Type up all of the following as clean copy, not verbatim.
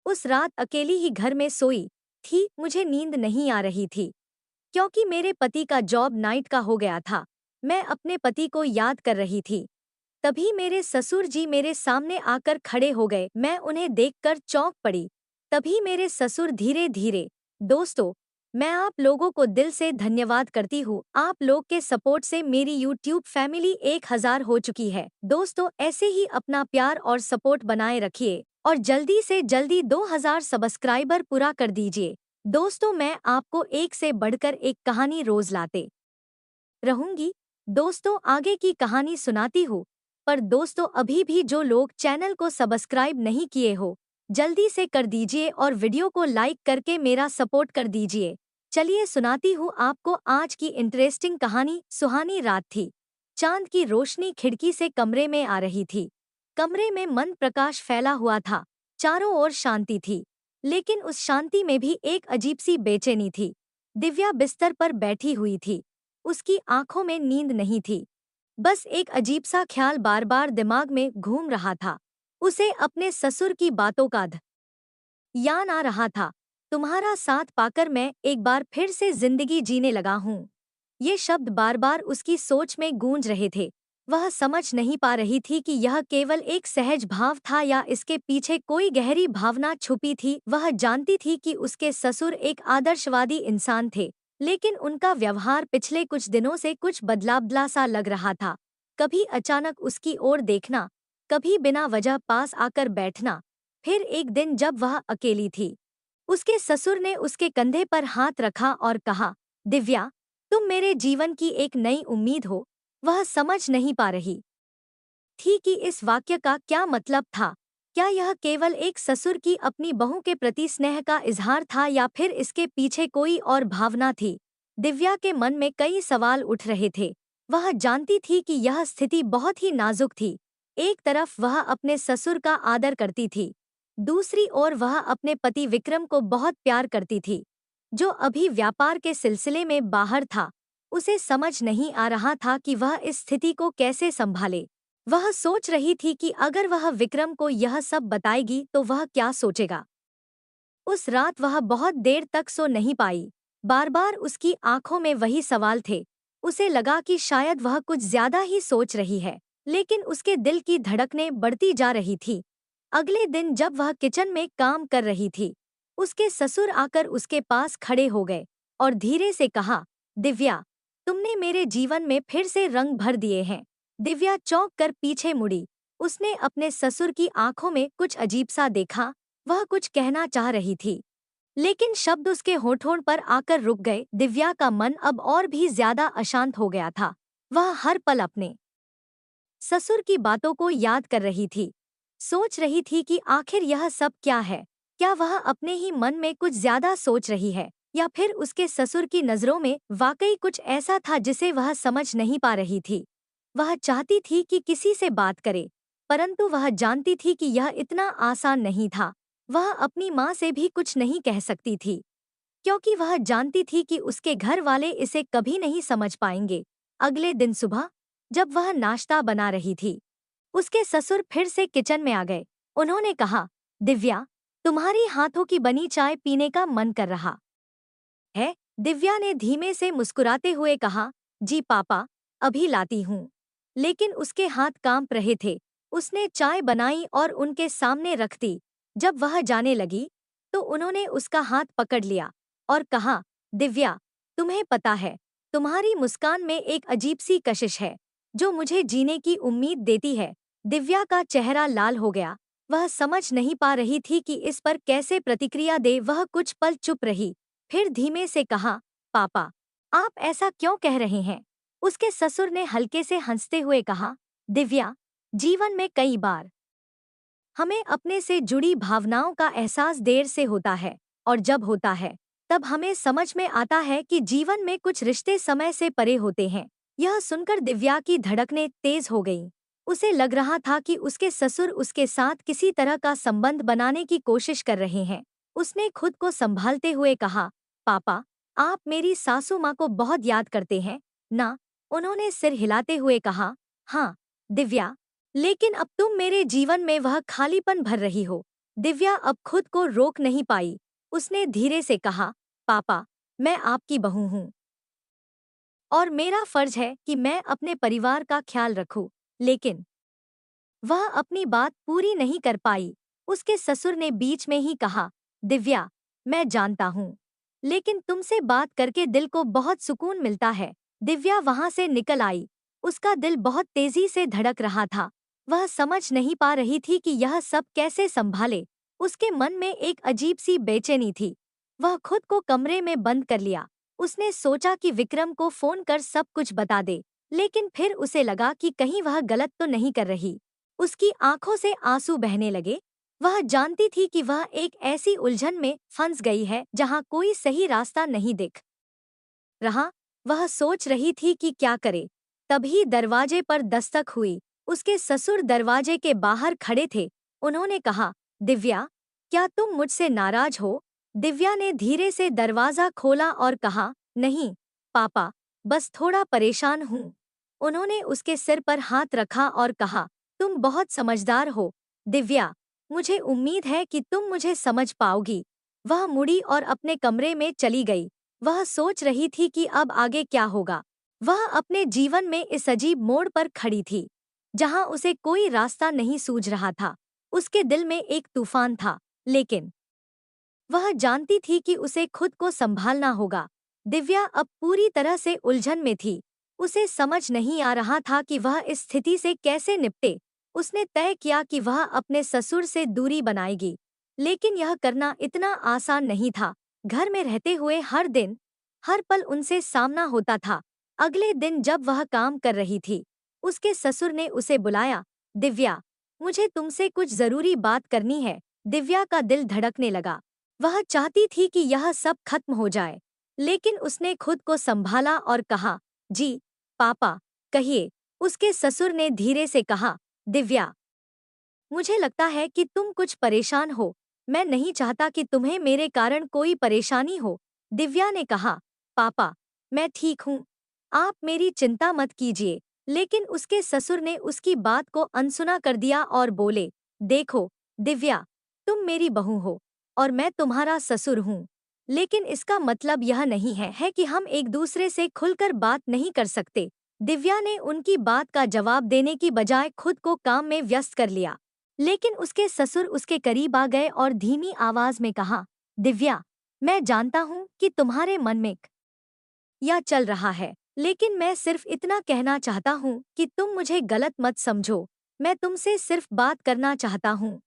उस रात अकेली ही घर में सोई थी, मुझे नींद नहीं आ रही थी क्योंकि मेरे पति का जॉब नाइट का हो गया था। मैं अपने पति को याद कर रही थी। तभी मेरे ससुर जी मेरे सामने आकर खड़े हो गए। मैं उन्हें देखकर चौंक पड़ी। तभी मेरे ससुर धीरे धीरे, दोस्तों, मैं आप लोगों को दिल से धन्यवाद करती हूँ। आप लोग के सपोर्ट से मेरी यूट्यूब फैमिली 1000 हो चुकी है। दोस्तों, ऐसे ही अपना प्यार और सपोर्ट बनाए रखिए और जल्दी से जल्दी 2000 सब्सक्राइबर पूरा कर दीजिए। दोस्तों, मैं आपको एक से बढ़कर एक कहानी रोज लाते रहूंगी। दोस्तों, आगे की कहानी सुनाती हूँ। पर दोस्तों, अभी भी जो लोग चैनल को सब्सक्राइब नहीं किए हो, जल्दी से कर दीजिए और वीडियो को लाइक करके मेरा सपोर्ट कर दीजिए। चलिए सुनाती हूँ आपको आज की इंटरेस्टिंग कहानी। सुहानी रात थी। चांद की रोशनी खिड़की से कमरे में आ रही थी। कमरे में मंद प्रकाश फैला हुआ था। चारों ओर शांति थी, लेकिन उस शांति में भी एक अजीब सी बेचैनी थी। दिव्या बिस्तर पर बैठी हुई थी। उसकी आंखों में नींद नहीं थी। बस एक अजीब सा ख्याल बार बार दिमाग में घूम रहा था। उसे अपने ससुर की बातों का याद आ रहा था। तुम्हारा साथ पाकर मैं एक बार फिर से जिंदगी जीने लगा हूँ। ये शब्द बार बार उसकी सोच में गूंज रहे थे। वह समझ नहीं पा रही थी कि यह केवल एक सहज भाव था या इसके पीछे कोई गहरी भावना छुपी थी। वह जानती थी कि उसके ससुर एक आदर्शवादी इंसान थे, लेकिन उनका व्यवहार पिछले कुछ दिनों से कुछ बदलाव सा लग रहा था। कभी अचानक उसकी ओर देखना, कभी बिना वजह पास आकर बैठना। फिर एक दिन जब वह अकेली थी, उसके ससुर ने उसके कंधे पर हाथ रखा और कहा, दिव्या, तुम मेरे जीवन की एक नई उम्मीद हो। वह समझ नहीं पा रही थी कि इस वाक्य का क्या मतलब था। क्या यह केवल एक ससुर की अपनी बहू के प्रति स्नेह का इजहार था या फिर इसके पीछे कोई और भावना थी। दिव्या के मन में कई सवाल उठ रहे थे। वह जानती थी कि यह स्थिति बहुत ही नाजुक थी। एक तरफ वह अपने ससुर का आदर करती थी, दूसरी ओर वह अपने पति विक्रम को बहुत प्यार करती थी, जो अभी व्यापार के सिलसिले में बाहर था। उसे समझ नहीं आ रहा था कि वह इस स्थिति को कैसे संभाले। वह सोच रही थी कि अगर वह विक्रम को यह सब बताएगी तो वह क्या सोचेगा। उस रात वह बहुत देर तक सो नहीं पाई। बार बार उसकी आंखों में वही सवाल थे। उसे लगा कि शायद वह कुछ ज्यादा ही सोच रही है, लेकिन उसके दिल की धड़कनें बढ़ती जा रही थी। अगले दिन जब वह किचन में काम कर रही थी, उसके ससुर आकर उसके पास खड़े हो गए और धीरे से कहा, दिव्या, तुमने मेरे जीवन में फिर से रंग भर दिए हैं। दिव्या चौंक कर पीछे मुड़ी। उसने अपने ससुर की आंखों में कुछ अजीब सा देखा। वह कुछ कहना चाह रही थी, लेकिन शब्द उसके होठों पर आकर रुक गए। दिव्या का मन अब और भी ज्यादा अशांत हो गया था। वह हर पल अपने ससुर की बातों को याद कर रही थी। सोच रही थी कि आखिर यह सब क्या है। क्या वह अपने ही मन में कुछ ज्यादा सोच रही है, या फिर उसके ससुर की नजरों में वाकई कुछ ऐसा था जिसे वह समझ नहीं पा रही थी। वह चाहती थी कि किसी से बात करे, परंतु वह जानती थी कि यह इतना आसान नहीं था। वह अपनी माँ से भी कुछ नहीं कह सकती थी, क्योंकि वह जानती थी कि उसके घर वाले इसे कभी नहीं समझ पाएंगे। अगले दिन सुबह जब वह नाश्ता बना रही थी, उसके ससुर फिर से किचन में आ गए। उन्होंने कहा, दिव्या, तुम्हारी हाथों की बनी चाय पीने का मन कर रहा है। दिव्या ने धीमे से मुस्कुराते हुए कहा, जी पापा, अभी लाती हूँ। लेकिन उसके हाथ कांप रहे थे। उसने चाय बनाई और उनके सामने रख दी। जब वह जाने लगी तो उन्होंने उसका हाथ पकड़ लिया और कहा, दिव्या, तुम्हें पता है, तुम्हारी मुस्कान में एक अजीब सी कशिश है जो मुझे जीने की उम्मीद देती है। दिव्या का चेहरा लाल हो गया। वह समझ नहीं पा रही थी कि इस पर कैसे प्रतिक्रिया दे। वह कुछ पल चुप रही, फिर धीमे से कहा, पापा, आप ऐसा क्यों कह रहे हैं? उसके ससुर ने हल्के से हंसते हुए कहा, दिव्या, जीवन में कई बार हमें अपने से जुड़ी भावनाओं का एहसास देर से होता है, और जब होता है तब हमें समझ में आता है कि जीवन में कुछ रिश्ते समय से परे होते हैं। यह सुनकर दिव्या की धड़कनें तेज हो गईं। उसे लग रहा था कि उसके ससुर उसके साथ किसी तरह का संबंध बनाने की कोशिश कर रहे हैं। उसने खुद को संभालते हुए कहा, पापा, आप मेरी सासू माँ को बहुत याद करते हैं ना? उन्होंने सिर हिलाते हुए कहा, हाँ दिव्या, लेकिन अब तुम मेरे जीवन में वह खालीपन भर रही हो दिव्या अब खुद को रोक नहीं पाई। उसने धीरे से कहा, पापा, मैं आपकी बहू हूँ और मेरा फर्ज है कि मैं अपने परिवार का ख्याल रखूं। लेकिन वह अपनी बात पूरी नहीं कर पाई। उसके ससुर ने बीच में ही कहा, दिव्या, मैं जानता हूँ, लेकिन तुमसे बात करके दिल को बहुत सुकून मिलता है। दिव्या वहां से निकल आई। उसका दिल बहुत तेजी से धड़क रहा था। वह समझ नहीं पा रही थी कि यह सब कैसे संभाले। उसके मन में एक अजीब सी बेचैनी थी। वह खुद को कमरे में बंद कर लिया। उसने सोचा कि विक्रम को फोन कर सब कुछ बता दे, लेकिन फिर उसे लगा कि कहीं वह गलत तो नहीं कर रही। उसकी आंखों से आंसू बहने लगे। वह जानती थी कि वह एक ऐसी उलझन में फंस गई है जहां कोई सही रास्ता नहीं दिख रहा। वह सोच रही थी कि क्या करे। तभी दरवाजे पर दस्तक हुई। उसके ससुर दरवाजे के बाहर खड़े थे। उन्होंने कहा, दिव्या, क्या तुम मुझसे नाराज हो? दिव्या ने धीरे से दरवाजा खोला और कहा, नहीं पापा, बस थोड़ा परेशान हूँ। उन्होंने उसके सिर पर हाथ रखा और कहा, तुम बहुत समझदार हो दिव्या, मुझे उम्मीद है कि तुम मुझे समझ पाओगी। वह मुड़ी और अपने कमरे में चली गई। वह सोच रही थी कि अब आगे क्या होगा। वह अपने जीवन में इस अजीब मोड़ पर खड़ी थी, जहां उसे कोई रास्ता नहीं सूझ रहा था। उसके दिल में एक तूफान था, लेकिन वह जानती थी कि उसे खुद को संभालना होगा। दिव्या अब पूरी तरह से उलझन में थी। उसे समझ नहीं आ रहा था कि वह इस स्थिति से कैसे निपटे। उसने तय किया कि वह अपने ससुर से दूरी बनाएगी, लेकिन यह करना इतना आसान नहीं था। घर में रहते हुए हर दिन, हर पल उनसे सामना होता था। अगले दिन जब वह काम कर रही थी, उसके ससुर ने उसे बुलाया। दिव्या, मुझे तुमसे कुछ जरूरी बात करनी है। दिव्या का दिल धड़कने लगा। वह चाहती थी कि यह सब खत्म हो जाए, लेकिन उसने खुद को संभाला और कहा, जी पापा, कहिए। उसके ससुर ने धीरे से कहा, दिव्या, मुझे लगता है कि तुम कुछ परेशान हो। मैं नहीं चाहता कि तुम्हें मेरे कारण कोई परेशानी हो। दिव्या ने कहा, पापा, मैं ठीक हूँ, आप मेरी चिंता मत कीजिए। लेकिन उसके ससुर ने उसकी बात को अनसुना कर दिया और बोले, देखो दिव्या, तुम मेरी बहू हो और मैं तुम्हारा ससुर हूँ, लेकिन इसका मतलब यह नहीं है कि हम एक दूसरे से खुलकर बात नहीं कर सकते। दिव्या ने उनकी बात का जवाब देने की बजाय खुद को काम में व्यस्त कर लिया। लेकिन उसके ससुर उसके करीब आ गए और धीमी आवाज में कहा, दिव्या, मैं जानता हूँ कि तुम्हारे मन में या चल रहा है, लेकिन मैं सिर्फ इतना कहना चाहता हूँ कि तुम मुझे गलत मत समझो। मैं तुमसे सिर्फ बात करना चाहता हूँ।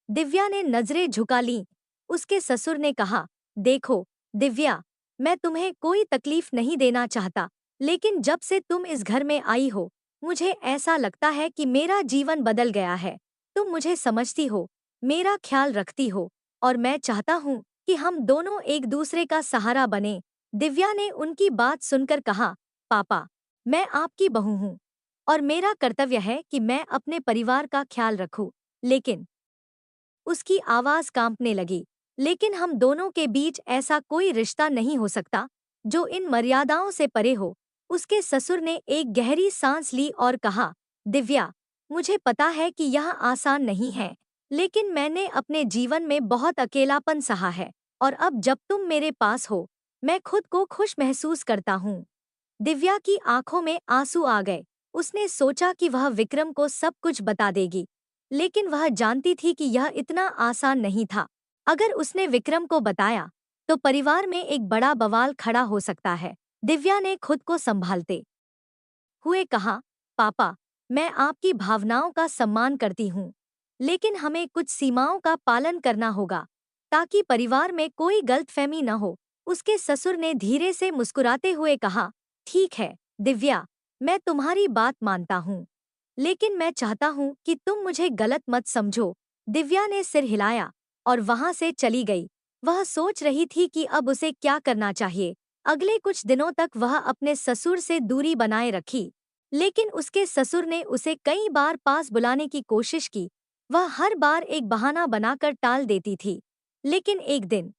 दिव्या ने नजरें झुका लीं। उसके ससुर ने कहा, देखो दिव्या, मैं तुम्हें कोई तकलीफ नहीं देना चाहता, लेकिन जब से तुम इस घर में आई हो, मुझे ऐसा लगता है कि मेरा जीवन बदल गया है। तुम मुझे समझती हो, मेरा ख्याल रखती हो, और मैं चाहता हूँ कि हम दोनों एक दूसरे का सहारा बने। दिव्या ने उनकी बात सुनकर कहा, पापा, मैं आपकी बहू हूँ और मेरा कर्तव्य है कि मैं अपने परिवार का ख्याल रखूं। लेकिन उसकी आवाज कांपने लगी। लेकिन हम दोनों के बीच ऐसा कोई रिश्ता नहीं हो सकता जो इन मर्यादाओं से परे हो। उसके ससुर ने एक गहरी सांस ली और कहा, दिव्या, मुझे पता है कि यह आसान नहीं है, लेकिन मैंने अपने जीवन में बहुत अकेलापन सहा है, और अब जब तुम मेरे पास हो, मैं खुद को खुश महसूस करता हूँ। दिव्या की आंखों में आंसू आ गए। उसने सोचा कि वह विक्रम को सब कुछ बता देगी, लेकिन वह जानती थी कि यह इतना आसान नहीं था। अगर उसने विक्रम को बताया, तो परिवार में एक बड़ा बवाल खड़ा हो सकता है। दिव्या ने खुद को संभालते हुए कहा, पापा, मैं आपकी भावनाओं का सम्मान करती हूँ, लेकिन हमें कुछ सीमाओं का पालन करना होगा, ताकि परिवार में कोई गलतफहमी न हो। उसके ससुर ने धीरे से मुस्कुराते हुए कहा, ठीक है दिव्या, मैं तुम्हारी बात मानता हूँ, लेकिन मैं चाहता हूँ कि तुम मुझे गलत मत समझो। दिव्या ने सिर हिलाया और वहां से चली गई। वह सोच रही थी कि अब उसे क्या करना चाहिए। अगले कुछ दिनों तक वह अपने ससुर से दूरी बनाए रखी, लेकिन उसके ससुर ने उसे कई बार पास बुलाने की कोशिश की। वह हर बार एक बहाना बनाकर टाल देती थी। लेकिन एक दिन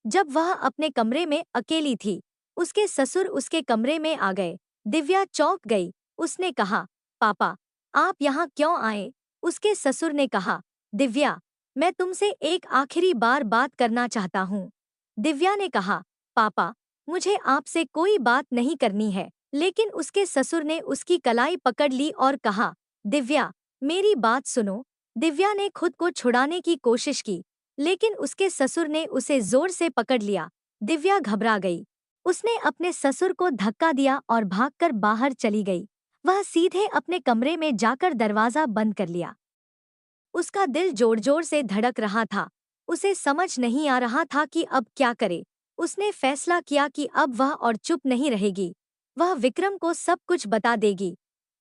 जब वह अपने कमरे में अकेली थी, उसके ससुर उसके कमरे में आ गए। दिव्या चौंक गई। उसने कहा, पापा, आप यहाँ क्यों आए? उसके ससुर ने कहा, दिव्या, मैं तुमसे एक आखिरी बार बात करना चाहता हूँ। दिव्या ने कहा, पापा, मुझे आपसे कोई बात नहीं करनी है। लेकिन उसके ससुर ने उसकी कलाई पकड़ ली और कहा, दिव्या, मेरी बात सुनो। दिव्या ने खुद को छुड़ाने की कोशिश की, लेकिन उसके ससुर ने उसे जोर से पकड़ लिया। दिव्या घबरा गई। उसने अपने ससुर को धक्का दिया और भागकर बाहर चली गई। वह सीधे अपने कमरे में जाकर दरवाजा बंद कर लिया। उसका दिल जोर जोर से धड़क रहा था। उसे समझ नहीं आ रहा था कि अब क्या करे। उसने फैसला किया कि अब वह और चुप नहीं रहेगी। वह विक्रम को सब कुछ बता देगी,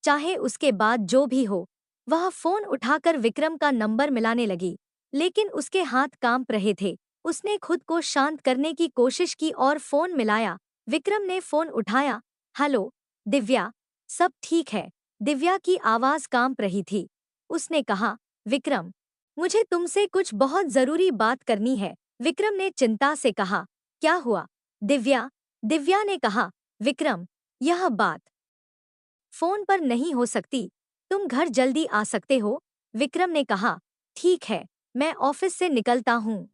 चाहे उसके बाद जो भी हो। वह फोन उठाकर विक्रम का नंबर मिलाने लगी, लेकिन उसके हाथ कांप रहे थे। उसने खुद को शांत करने की कोशिश की और फोन मिलाया। विक्रम ने फोन उठाया। हेलो, दिव्या, सब ठीक है? दिव्या की आवाज कांप रही थी। उसने कहा, विक्रम, मुझे तुमसे कुछ बहुत जरूरी बात करनी है। विक्रम ने चिंता से कहा, क्या हुआ? दिव्या दिव्या ने कहा, विक्रम, यह बात फोन पर नहीं हो सकती। तुम घर जल्दी आ सकते हो? विक्रम ने कहा, ठीक है, मैं ऑफिस से निकलता हूँ।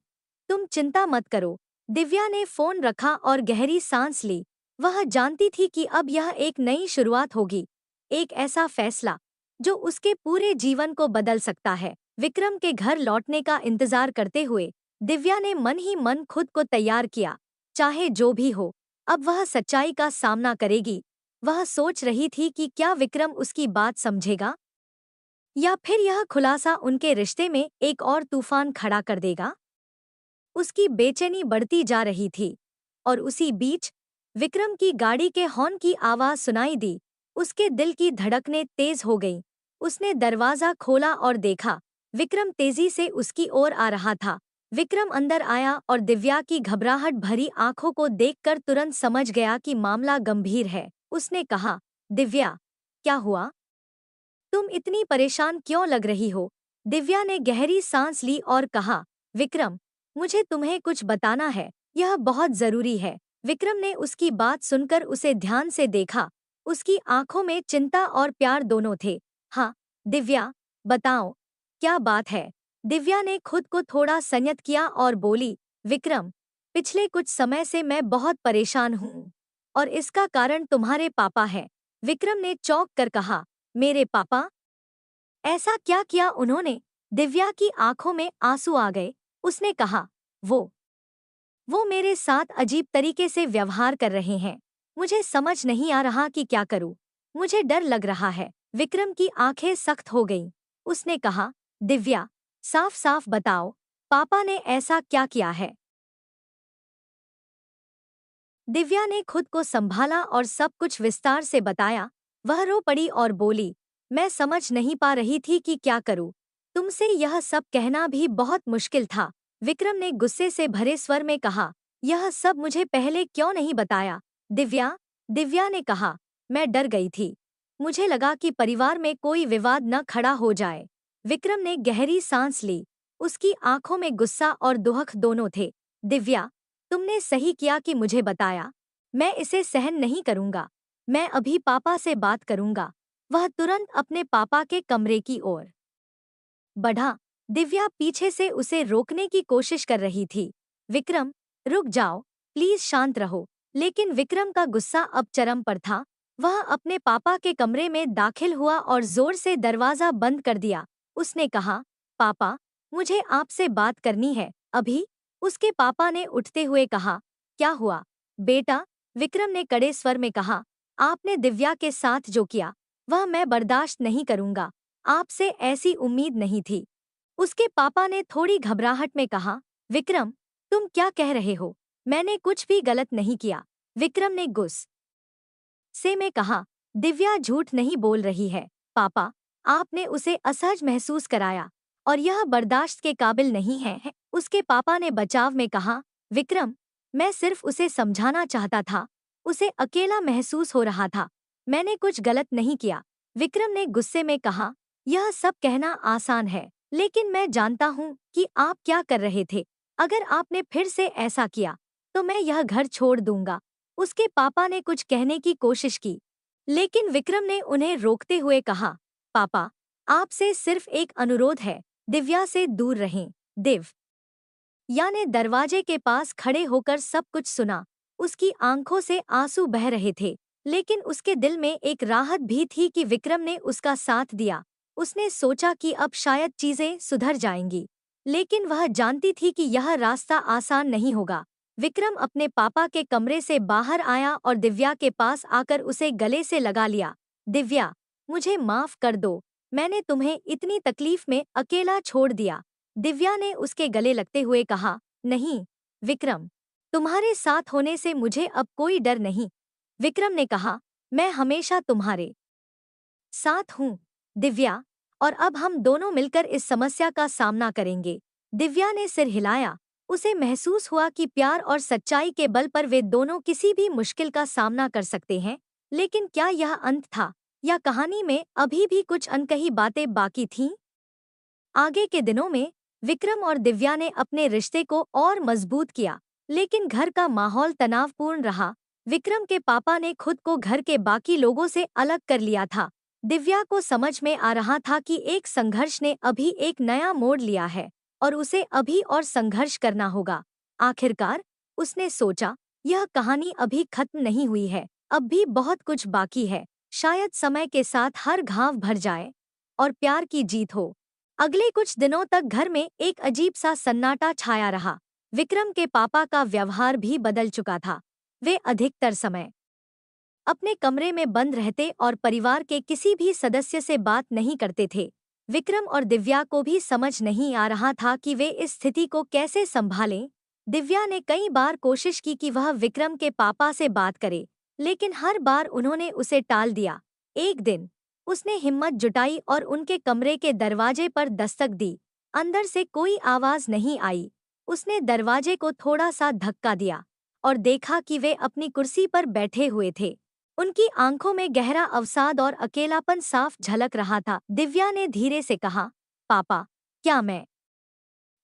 तुम चिंता मत करो। दिव्या ने फोन रखा और गहरी सांस ली। वह जानती थी कि अब यह एक नई शुरुआत होगी, एक ऐसा फैसला जो उसके पूरे जीवन को बदल सकता है। विक्रम के घर लौटने का इंतजार करते हुए दिव्या ने मन ही मन खुद को तैयार किया। चाहे जो भी हो, अब वह सच्चाई का सामना करेगी। वह सोच रही थी कि क्या विक्रम उसकी बात समझेगा, या फिर यह खुलासा उनके रिश्ते में एक और तूफान खड़ा कर देगा। उसकी बेचैनी बढ़ती जा रही थी, और उसी बीच विक्रम की गाड़ी के हॉर्न की आवाज सुनाई दी। उसके दिल की धड़कनें तेज हो गईं। उसने दरवाजा खोला और देखा, विक्रम तेजी से उसकी ओर आ रहा था। विक्रम अंदर आया और दिव्या की घबराहट भरी आंखों को देखकर तुरंत समझ गया कि मामला गंभीर है। उसने कहा, दिव्या, क्या हुआ? तुम इतनी परेशान क्यों लग रही हो? दिव्या ने गहरी सांस ली और कहा, विक्रम, मुझे तुम्हें कुछ बताना है। यह बहुत जरूरी है। विक्रम ने उसकी बात सुनकर उसे ध्यान से देखा। उसकी आंखों में चिंता और प्यार दोनों थे। हाँ, दिव्या, बताओ, क्या बात है? दिव्या ने खुद को थोड़ा संयत किया और बोली, विक्रम, पिछले कुछ समय से मैं बहुत परेशान हूँ, और इसका कारण तुम्हारे पापा है। विक्रम ने चौंक कर कहा, मेरे पापा? ऐसा क्या किया उन्होंने? दिव्या की आंखों में आंसू आ गए। उसने कहा, वो मेरे साथ अजीब तरीके से व्यवहार कर रहे हैं। मुझे समझ नहीं आ रहा कि क्या करूं। मुझे डर लग रहा है। विक्रम की आंखें सख्त हो गईं। उसने कहा, दिव्या, साफ साफ बताओ, पापा ने ऐसा क्या किया है? दिव्या ने खुद को संभाला और सब कुछ विस्तार से बताया। वह रो पड़ी और बोली, मैं समझ नहीं पा रही थी कि क्या करूं। तुमसे यह सब कहना भी बहुत मुश्किल था। विक्रम ने गुस्से से भरे स्वर में कहा, यह सब मुझे पहले क्यों नहीं बताया? दिव्या ने कहा, मैं डर गई थी। मुझे लगा कि परिवार में कोई विवाद न खड़ा हो जाए। विक्रम ने गहरी सांस ली। उसकी आंखों में गुस्सा और दुहख दोनों थे। दिव्या, तुमने सही किया कि मुझे बताया। मैं इसे सहन नहीं करूंगा। मैं अभी पापा से बात करूंगा। वह तुरंत अपने पापा के कमरे की ओर बढ़ा। दिव्या पीछे से उसे रोकने की कोशिश कर रही थी। विक्रम, रुक जाओ, प्लीज शांत रहो। लेकिन विक्रम का गुस्सा अब चरम पर था। वह अपने पापा के कमरे में दाखिल हुआ और जोर से दरवाजा बंद कर दिया। उसने कहा, पापा, मुझे आपसे बात करनी है, अभी। उसके पापा ने उठते हुए कहा, क्या हुआ बेटा? विक्रम ने कड़े स्वर में कहा, आपने दिव्या के साथ जो किया, वह मैं बर्दाश्त नहीं करूंगा। आपसे ऐसी उम्मीद नहीं थी। उसके पापा ने थोड़ी घबराहट में कहा, विक्रम, तुम क्या कह रहे हो? मैंने कुछ भी गलत नहीं किया। विक्रम ने गुस्से में कहा, दिव्या झूठ नहीं बोल रही है। पापा, आपने उसे असहज महसूस कराया, और यह बर्दाश्त के काबिल नहीं है। उसके पापा ने बचाव में कहा, विक्रम, मैं सिर्फ उसे समझाना चाहता था। उसे अकेला महसूस हो रहा था। मैंने कुछ गलत नहीं किया। विक्रम ने गुस्से में कहा, यह सब कहना आसान है, लेकिन मैं जानता हूँ कि आप क्या कर रहे थे। अगर आपने फिर से ऐसा किया, तो मैं यह घर छोड़ दूंगा। उसके पापा ने कुछ कहने की कोशिश की, लेकिन विक्रम ने उन्हें रोकते हुए कहा, पापा, आपसे सिर्फ एक अनुरोध है, दिव्या से दूर रहें। दिव्या ने दरवाजे के पास खड़े होकर सब कुछ सुना। उसकी आंखों से आंसू बह रहे थे, लेकिन उसके दिल में एक राहत भी थी कि विक्रम ने उसका साथ दिया। उसने सोचा कि अब शायद चीजें सुधर जाएंगी, लेकिन वह जानती थी कि यह रास्ता आसान नहीं होगा। विक्रम अपने पापा के कमरे से बाहर आया और दिव्या के पास आकर उसे गले से लगा लिया। दिव्या, मुझे माफ कर दो, मैंने तुम्हें इतनी तकलीफ में अकेला छोड़ दिया। दिव्या ने उसके गले लगते हुए कहा, नहीं विक्रम, तुम्हारे साथ होने से मुझे अब कोई डर नहीं। विक्रम ने कहा, मैं हमेशा तुम्हारे साथ हूँ दिव्या, और अब हम दोनों मिलकर इस समस्या का सामना करेंगे। दिव्या ने सिर हिलाया। उसे महसूस हुआ कि प्यार और सच्चाई के बल पर वे दोनों किसी भी मुश्किल का सामना कर सकते हैं। लेकिन क्या यह अंत था, या कहानी में अभी भी कुछ अनकही बातें बाकी थीं? आगे के दिनों में विक्रम और दिव्या ने अपने रिश्ते को और मजबूत किया, लेकिन घर का माहौल तनावपूर्ण रहा। विक्रम के पापा ने खुद को घर के बाकी लोगों से अलग कर लिया था। दिव्या को समझ में आ रहा था कि एक संघर्ष ने अभी एक नया मोड़ लिया है और उसे अभी और संघर्ष करना होगा। आखिरकार उसने सोचा, यह कहानी अभी खत्म नहीं हुई है, अब भी बहुत कुछ बाकी है। शायद समय के साथ हर घाव भर जाए और प्यार की जीत हो। अगले कुछ दिनों तक घर में एक अजीब सा सन्नाटा छाया रहा। विक्रम के पापा का व्यवहार भी बदल चुका था। वे अधिकतर समय अपने कमरे में बंद रहते और परिवार के किसी भी सदस्य से बात नहीं करते थे। विक्रम और दिव्या को भी समझ नहीं आ रहा था कि वे इस स्थिति को कैसे संभालें। दिव्या ने कई बार कोशिश की कि वह विक्रम के पापा से बात करे, लेकिन हर बार उन्होंने उसे टाल दिया। एक दिन उसने हिम्मत जुटाई और उनके कमरे के दरवाजे पर दस्तक दी। अंदर से कोई आवाज नहीं आई। उसने दरवाजे को थोड़ा सा धक्का दिया और देखा कि वे अपनी कुर्सी पर बैठे हुए थे। उनकी आंखों में गहरा अवसाद और अकेलापन साफ झलक रहा था। दिव्या ने धीरे से कहा, पापा, क्या मैं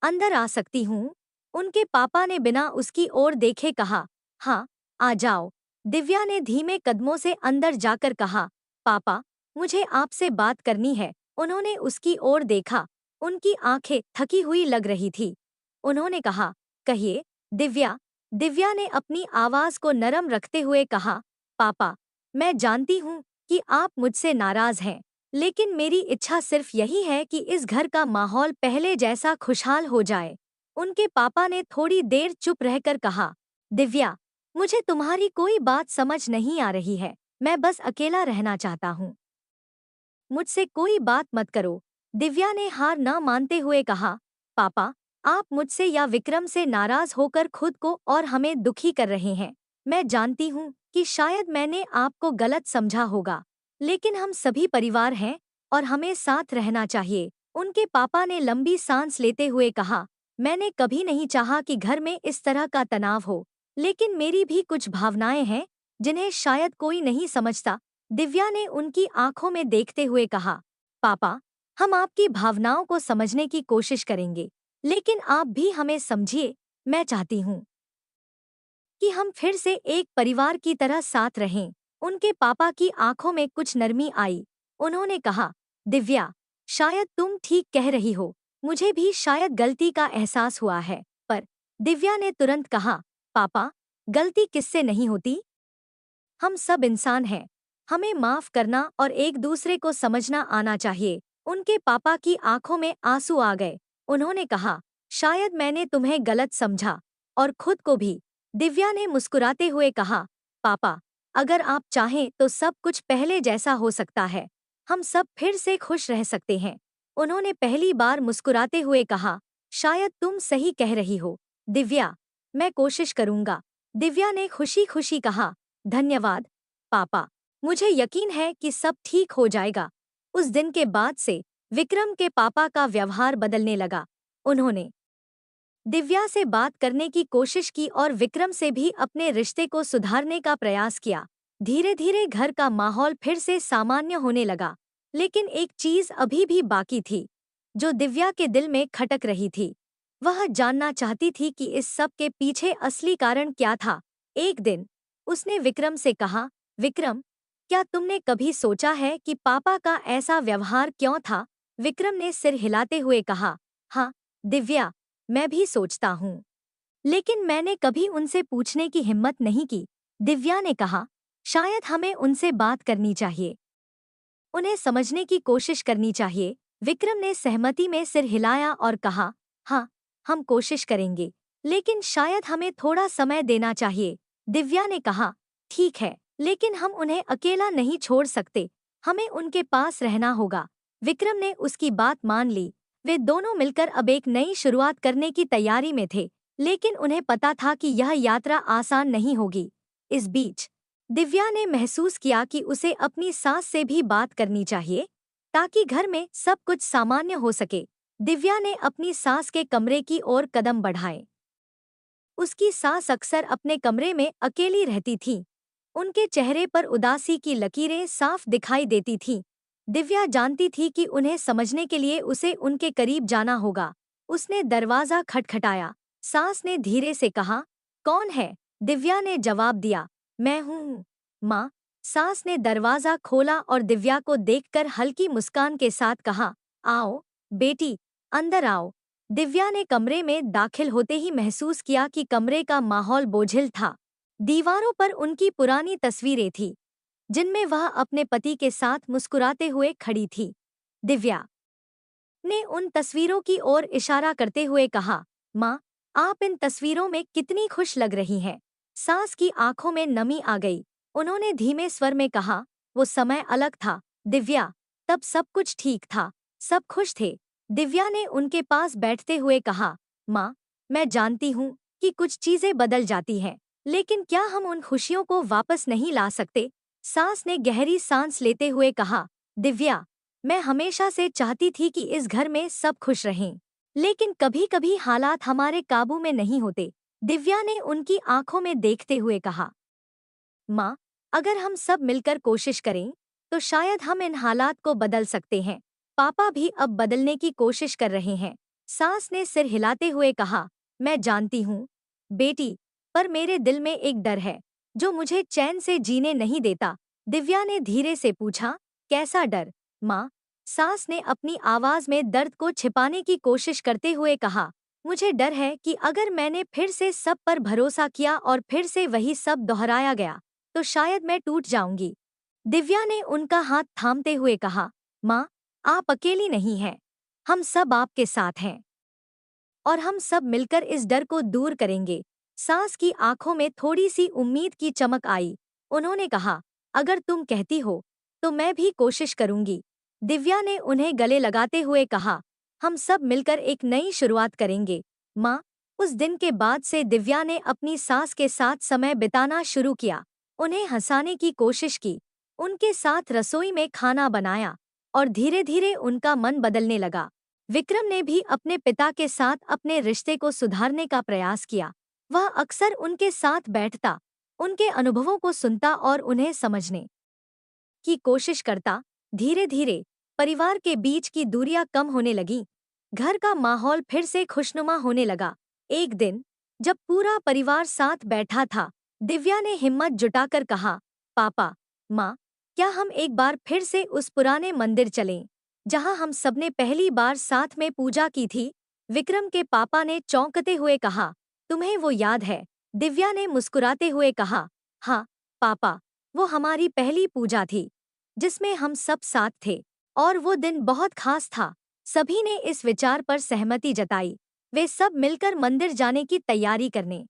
अंदर आ सकती हूँ? उनके पापा ने बिना उसकी ओर देखे कहा, हाँ, आ जाओ। दिव्या ने धीमे कदमों से अंदर जाकर कहा, पापा, मुझे आपसे बात करनी है। उन्होंने उसकी ओर देखा। उनकी आंखें थकी हुई लग रही थी। उन्होंने कहा, कहिए दिव्या। दिव्या ने अपनी आवाज को नरम रखते हुए कहा, पापा, मैं जानती हूँ कि आप मुझसे नाराज हैं, लेकिन मेरी इच्छा सिर्फ यही है कि इस घर का माहौल पहले जैसा खुशहाल हो जाए। उनके पापा ने थोड़ी देर चुप रहकर कहा, दिव्या, मुझे तुम्हारी कोई बात समझ नहीं आ रही है। मैं बस अकेला रहना चाहता हूँ। मुझसे कोई बात मत करो। दिव्या ने हार न मानते हुए कहा, पापा, आप मुझसे या विक्रम से नाराज होकर खुद को और हमें दुखी कर रहे हैं। मैं जानती हूँ कि शायद मैंने आपको गलत समझा होगा, लेकिन हम सभी परिवार हैं और हमें साथ रहना चाहिए। उनके पापा ने लंबी सांस लेते हुए कहा, मैंने कभी नहीं चाहा कि घर में इस तरह का तनाव हो, लेकिन मेरी भी कुछ भावनाएं हैं जिन्हें शायद कोई नहीं समझता। दिव्या ने उनकी आंखों में देखते हुए कहा, पापा, हम आपकी भावनाओं को समझने की कोशिश करेंगे, लेकिन आप भी हमें समझिए। मैं चाहती हूँ कि हम फिर से एक परिवार की तरह साथ रहें। उनके पापा की आंखों में कुछ नरमी आई। उन्होंने कहा, दिव्या, शायद तुम ठीक कह रही हो। मुझे भी शायद गलती का एहसास हुआ है। पर दिव्या ने तुरंत कहा, पापा, गलती किससे नहीं होती? हम सब इंसान हैं। हमें माफ करना और एक दूसरे को समझना आना चाहिए। उनके पापा की आंखों में आंसू आ गए। उन्होंने कहा, शायद मैंने तुम्हें गलत समझा, और खुद को भी। दिव्या ने मुस्कुराते हुए कहा, पापा, अगर आप चाहें तो सब कुछ पहले जैसा हो सकता है। हम सब फिर से खुश रह सकते हैं। उन्होंने पहली बार मुस्कुराते हुए कहा, शायद तुम सही कह रही हो दिव्या, मैं कोशिश करूंगा। दिव्या ने खुशी खुशी कहा, धन्यवाद पापा, मुझे यकीन है कि सब ठीक हो जाएगा। उस दिन के बाद से विक्रम के पापा का व्यवहार बदलने लगा। उन्होंने दिव्या से बात करने की कोशिश की और विक्रम से भी अपने रिश्ते को सुधारने का प्रयास किया। धीरे धीरे घर का माहौल फिर से सामान्य होने लगा, लेकिन एक चीज अभी भी बाकी थी, जो दिव्या के दिल में खटक रही थी। वह जानना चाहती थी कि इस सब के पीछे असली कारण क्या था। एक दिन उसने विक्रम से कहा, विक्रम, क्या तुमने कभी सोचा है कि पापा का ऐसा व्यवहार क्यों था? विक्रम ने सिर हिलाते हुए कहा, हाँ दिव्या, मैं भी सोचता हूँ, लेकिन मैंने कभी उनसे पूछने की हिम्मत नहीं की। दिव्या ने कहा, शायद हमें उनसे बात करनी चाहिए, उन्हें समझने की कोशिश करनी चाहिए। विक्रम ने सहमति में सिर हिलाया और कहा, हाँ, हम कोशिश करेंगे, लेकिन शायद हमें थोड़ा समय देना चाहिए। दिव्या ने कहा, ठीक है, लेकिन हम उन्हें अकेला नहीं छोड़ सकते, हमें उनके पास रहना होगा। विक्रम ने उसकी बात मान ली। वे दोनों मिलकर अब एक नई शुरुआत करने की तैयारी में थे, लेकिन उन्हें पता था कि यह यात्रा आसान नहीं होगी। इस बीच दिव्या ने महसूस किया कि उसे अपनी सास से भी बात करनी चाहिए, ताकि घर में सब कुछ सामान्य हो सके। दिव्या ने अपनी सास के कमरे की ओर कदम बढ़ाए। उसकी सास अक्सर अपने कमरे में अकेली रहती थी। उनके चेहरे पर उदासी की लकीरें साफ दिखाई देती थीं। दिव्या जानती थी कि उन्हें समझने के लिए उसे उनके करीब जाना होगा। उसने दरवाजा खटखटाया। सास ने धीरे से कहा, कौन है? दिव्या ने जवाब दिया, मैं हूँ, माँ। सास ने दरवाजा खोला और दिव्या को देखकर हल्की मुस्कान के साथ कहा, आओ बेटी, अंदर आओ। दिव्या ने कमरे में दाखिल होते ही महसूस किया कि कमरे का माहौल बोझिल था। दीवारों पर उनकी पुरानी तस्वीरें थीं, जिनमें वह अपने पति के साथ मुस्कुराते हुए खड़ी थी। दिव्या ने उन तस्वीरों की ओर इशारा करते हुए कहा, माँ, आप इन तस्वीरों में कितनी खुश लग रही हैं। सास की आंखों में नमी आ गई। उन्होंने धीमे स्वर में कहा, वो समय अलग था, दिव्या, तब सब कुछ ठीक था, सब खुश थे। दिव्या ने उनके पास बैठते हुए कहा, माँ, मैं जानती हूँ कि कुछ चीजें बदल जाती हैं, लेकिन क्या हम उन खुशियों को वापस नहीं ला सकते? सास ने गहरी सांस लेते हुए कहा, दिव्या, मैं हमेशा से चाहती थी कि इस घर में सब खुश रहें, लेकिन कभी-कभी हालात हमारे काबू में नहीं होते। दिव्या ने उनकी आंखों में देखते हुए कहा, माँ, अगर हम सब मिलकर कोशिश करें, तो शायद हम इन हालात को बदल सकते हैं। पापा भी अब बदलने की कोशिश कर रहे हैं। सास ने सिर हिलाते हुए कहा, मैं जानती हूँ, बेटी, पर मेरे दिल में एक डर है, जो मुझे चैन से जीने नहीं देता। दिव्या ने धीरे से पूछा, कैसा डर, माँ? सास ने अपनी आवाज में दर्द को छिपाने की कोशिश करते हुए कहा, मुझे डर है कि अगर मैंने फिर से सब पर भरोसा किया और फिर से वही सब दोहराया गया, तो शायद मैं टूट जाऊंगी। दिव्या ने उनका हाथ थामते हुए कहा, माँ, आप अकेली नहीं हैं, हम सब आपके साथ हैं और हम सब मिलकर इस डर को दूर करेंगे। सास की आंखों में थोड़ी सी उम्मीद की चमक आई। उन्होंने कहा, अगर तुम कहती हो, तो मैं भी कोशिश करूंगी। दिव्या ने उन्हें गले लगाते हुए कहा, हम सब मिलकर एक नई शुरुआत करेंगे। माँ, उस दिन के बाद से दिव्या ने अपनी सास के साथ समय बिताना शुरू किया। उन्हें हंसाने की कोशिश की, उनके साथ रसोई में खाना बनाया और धीरे धीरे उनका मन बदलने लगा। विक्रम ने भी अपने पिता के साथ अपने रिश्ते को सुधारने का प्रयास किया। वह अक्सर उनके साथ बैठता, उनके अनुभवों को सुनता और उन्हें समझने की कोशिश करता। धीरे धीरे परिवार के बीच की दूरियां कम होने लगीं। घर का माहौल फिर से खुशनुमा होने लगा। एक दिन जब पूरा परिवार साथ बैठा था, दिव्या ने हिम्मत जुटाकर कहा, पापा, माँ, क्या हम एक बार फिर से उस पुराने मंदिर चलें, जहाँ हम सबने पहली बार साथ में पूजा की थी? विक्रम के पापा ने चौंकते हुए कहा, तुम्हें वो याद है? दिव्या ने मुस्कुराते हुए कहा, हाँ, पापा, वो हमारी पहली पूजा थी, जिसमें हम सब साथ थे, और वो दिन बहुत खास था। सभी ने इस विचार पर सहमति जताई। वे सब मिलकर मंदिर जाने की तैयारी करने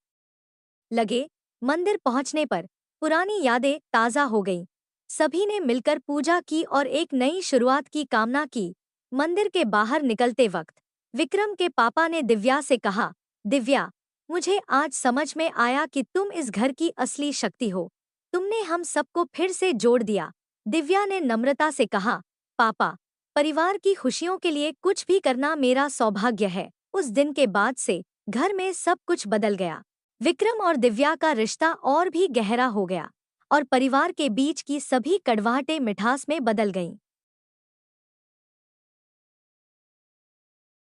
लगे। मंदिर पहुंचने पर पुरानी यादें ताज़ा हो गईं। सभी ने मिलकर पूजा की और एक नई शुरुआत की कामना की। मंदिर के बाहर निकलते वक्त विक्रम के पापा ने दिव्या से कहा, दिव्या, मुझे आज समझ में आया कि तुम इस घर की असली शक्ति हो। तुमने हम सबको फिर से जोड़ दिया। दिव्या ने नम्रता से कहा, पापा, परिवार की खुशियों के लिए कुछ भी करना मेरा सौभाग्य है। उस दिन के बाद से घर में सब कुछ बदल गया। विक्रम और दिव्या का रिश्ता और भी गहरा हो गया और परिवार के बीच की सभी कड़वाहटें मिठास में बदल गईं।